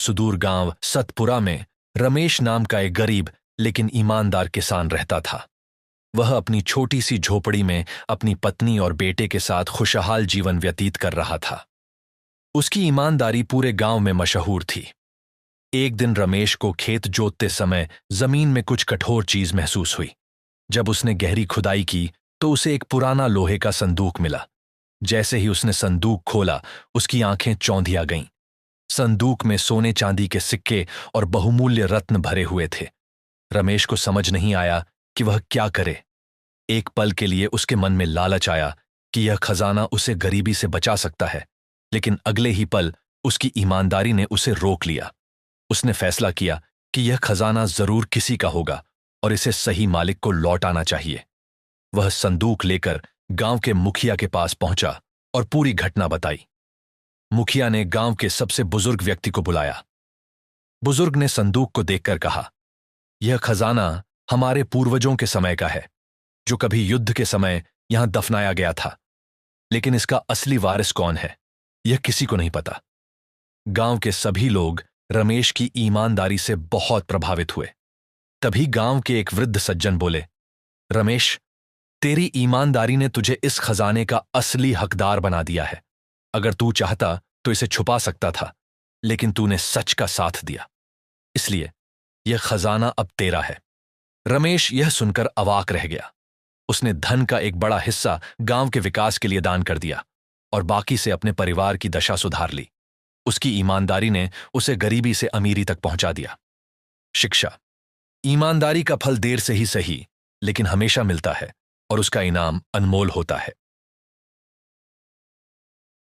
सुदूर गांव सतपुरा में रमेश नाम का एक गरीब लेकिन ईमानदार किसान रहता था। वह अपनी छोटी सी झोपड़ी में अपनी पत्नी और बेटे के साथ खुशहाल जीवन व्यतीत कर रहा था। उसकी ईमानदारी पूरे गांव में मशहूर थी। एक दिन रमेश को खेत जोतते समय जमीन में कुछ कठोर चीज महसूस हुई। जब उसने गहरी खुदाई की तो उसे एक पुराना लोहे का संदूक मिला। जैसे ही उसने संदूक खोला, उसकी आंखें चौंधिया गईं। संदूक में सोने चांदी के सिक्के और बहुमूल्य रत्न भरे हुए थे। रमेश को समझ नहीं आया कि वह क्या करे। एक पल के लिए उसके मन में लालच आया कि यह खजाना उसे गरीबी से बचा सकता है, लेकिन अगले ही पल उसकी ईमानदारी ने उसे रोक लिया। उसने फैसला किया कि यह खजाना जरूर किसी का होगा और इसे सही मालिक को लौटाना चाहिए। वह संदूक लेकर गांव के मुखिया के पास पहुंचा और पूरी घटना बताई। मुखिया ने गांव के सबसे बुजुर्ग व्यक्ति को बुलाया। बुजुर्ग ने संदूक को देखकर कहा, यह खजाना हमारे पूर्वजों के समय का है, जो कभी युद्ध के समय यहां दफनाया गया था। लेकिन इसका असली वारिस कौन है, यह किसी को नहीं पता। गांव के सभी लोग रमेश की ईमानदारी से बहुत प्रभावित हुए। तभी गांव के एक वृद्ध सज्जन बोले, रमेश, तेरी ईमानदारी ने तुझे इस खजाने का असली हकदार बना दिया है। अगर तू चाहता तो इसे छुपा सकता था, लेकिन तूने सच का साथ दिया, इसलिए यह खजाना अब तेरा है। रमेश यह सुनकर अवाक रह गया। उसने धन का एक बड़ा हिस्सा गांव के विकास के लिए दान कर दिया और बाकी से अपने परिवार की दशा सुधार ली। उसकी ईमानदारी ने उसे गरीबी से अमीरी तक पहुंचा दिया। शिक्षा: ईमानदारी का फल देर से ही सही, लेकिन हमेशा मिलता है और उसका इनाम अनमोल होता है।